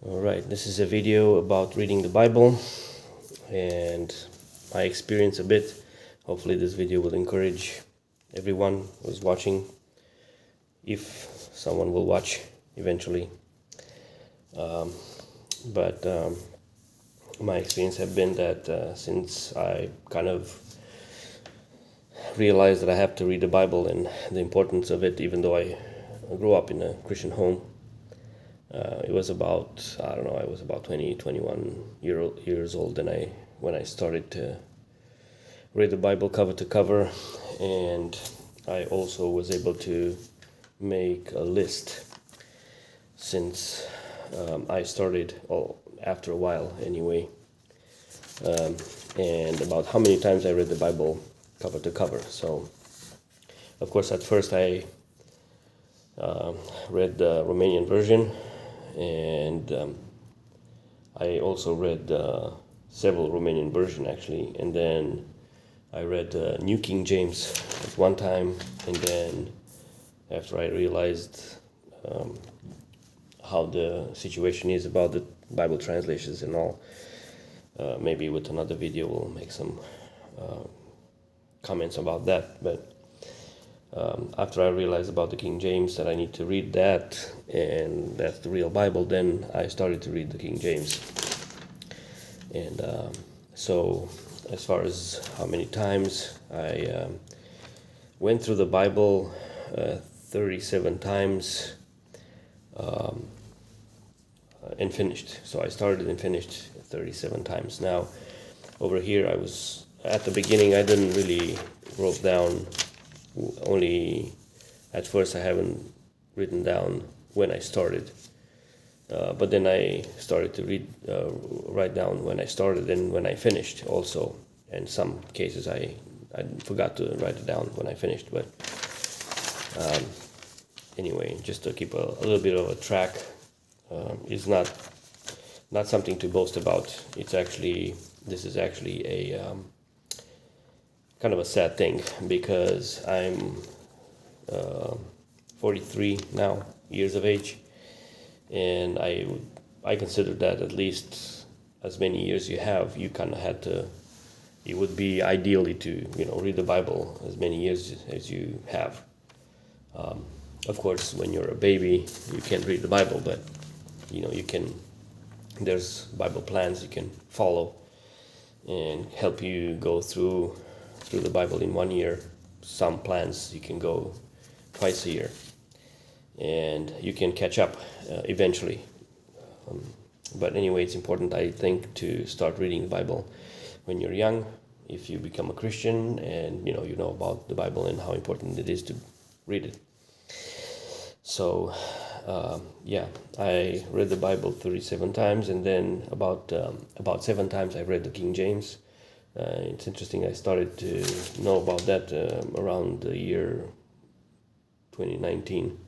Alright, this is a video about reading the Bible and my experience a bit. Hopefully this video will encourage everyone who's watching, if someone will watch eventually. But my experience have been that since I kind of realized that I have to read the Bible and the importance of it, even though I grew up in a Christian home, it was about, I don't know, I was about 20, 21 years old when I started to read the Bible cover to cover, and I also was able to make a list since I started, after a while anyway, and about how many times I read the Bible cover to cover. So, of course, at first I read the Romanian version, and I also read several Romanian versions actually, and then I read New King James at one time, and then after I realized how the situation is about the Bible translations and all, maybe with another video we'll make some comments about that. But after I realized about the King James, that I need to read that, and that's the real Bible, then I started to read the King James. And so as far as how many times, I went through the Bible 37 times and finished. So I started and finished 37 times. Now over here, I was at the beginning, I didn't really wrote down, only at first I haven't written down when I started, but then I started to write down when I started and when I finished also. In some cases I forgot to write it down when I finished, but anyway, just to keep a little bit of a track. Is not something to boast about. This is actually a kind of a sad thing, because I'm 43 now, years of age, and I consider that at least as many years you have, you kind of had to. It would be ideally to read the Bible as many years as you have. Of course, when you're a baby, you can't read the Bible, but you can. There's Bible plans you can follow and help you go through the Bible in 1 year. Some plans you can go twice a year, and you can catch up eventually. But anyway, it's important, I think, to start reading the Bible when you're young. If you become a Christian and you know about the Bible and how important it is to read it. So I read the Bible 37 times, and then about 7 times I read the King James. It's interesting, I started to know about that around the year 2019.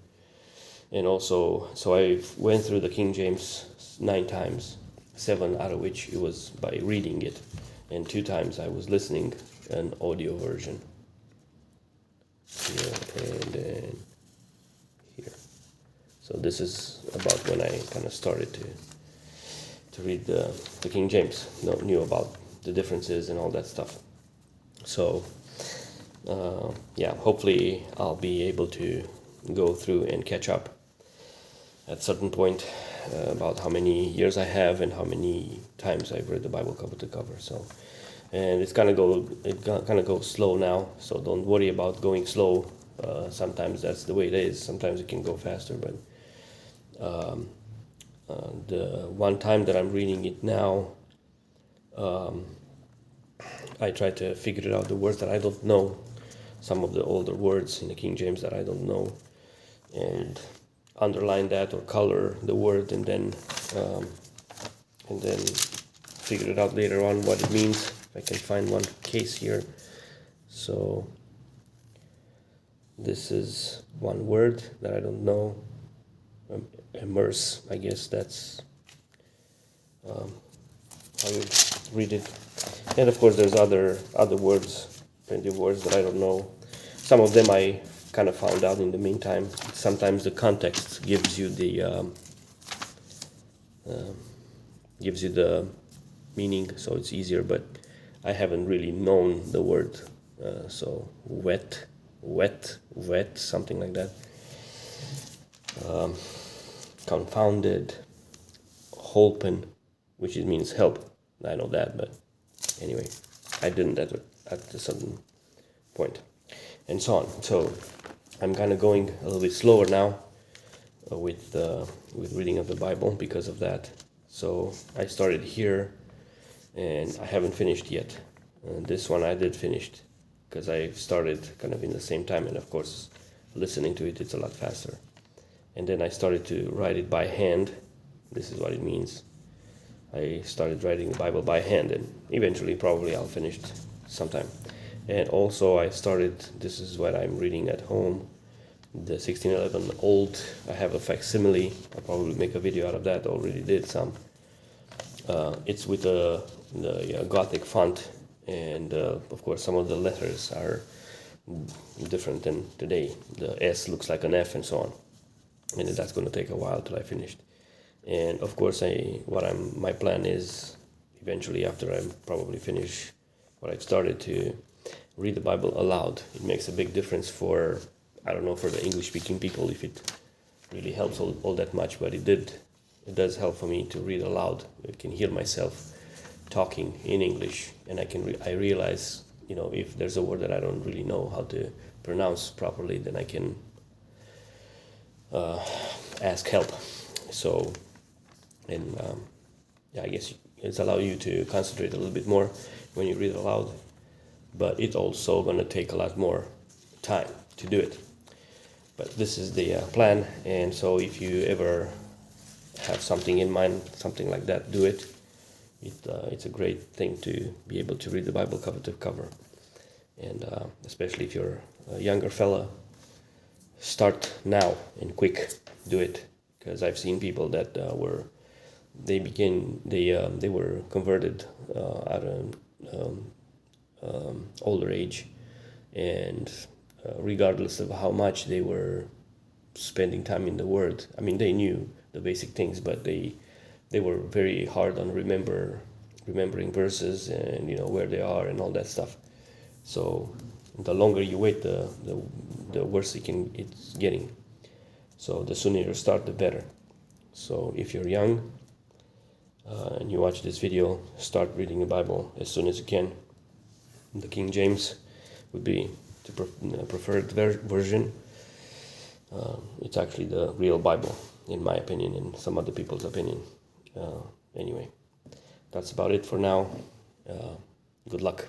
And also, so I went through the King James 9 times, 7 out of which it was by reading it, and 2 times I was listening an audio version. Here and then here. So this is about when I kind of started to read the King James, knew about the differences and all that stuff. So hopefully I'll be able to go through and catch up at a certain point about how many years I have and how many times I've read the Bible cover to cover. So, and it kind of goes slow now, so don't worry about going slow. Sometimes that's the way it is. Sometimes it can go faster, but the one time that I'm reading it now, I try to figure out the words that I don't know, some of the older words in the King James that I don't know, and underline that or color the word, and then figure it out later on what it means. If I can find one case here. So this is one word that I don't know. Immerse, I guess that's how you read it. And of course there's other words, plenty of words that I don't know. Some of them I kind of found out in the meantime. Sometimes the context gives you the gives you the meaning, so it's easier. But I haven't really known the word, so wet, something like that. Confounded, holpen, which it means help. I know that, but anyway, I didn't at a certain point, and so on. So I'm kind of going a little bit slower now with reading of the Bible because of that. So I started here, and I haven't finished yet. This one I did finish because I started kind of in the same time, and of course, listening to it's a lot faster. And then I started to write it by hand. This is what it means. I started writing the Bible by hand, and eventually probably I'll finish it sometime. And also I started, this is what I'm reading at home, the 1611 old. I have a facsimile. I'll probably make a video out of that. Already did some. It's with the Gothic font, and of course some of the letters are different than today. The S looks like an F and so on. And that's going to take a while till I finished. And of course, my plan is eventually, after I probably finish what I've started, to read the Bible aloud. It makes a big difference for, I don't know, for the English-speaking people, if it really helps all that much, but it does help for me to read aloud. I can hear myself talking in English, and I realize, if there's a word that I don't really know how to pronounce properly, then I can ask help. So, and I guess it's allow you to concentrate a little bit more when you read aloud, but it's also going to take a lot more time to do it. But this is the plan, and so if you ever have something in mind, something like that, do it. It's a great thing to be able to read the Bible cover to cover, and especially if you're a younger fella, start now and quick, do it, because I've seen people that were converted at an older age, and regardless of how much they were spending time in the Word, I mean, they knew the basic things, but they were very hard on remembering verses and where they are and all that stuff. So the longer you wait, the worse it's getting. So the sooner you start, the better. So if you're young and you watch this video, start reading the Bible as soon as you can. The King James would be the preferred version. It's actually the real Bible, in my opinion, and some other people's opinion. Anyway, that's about it for now. Good luck.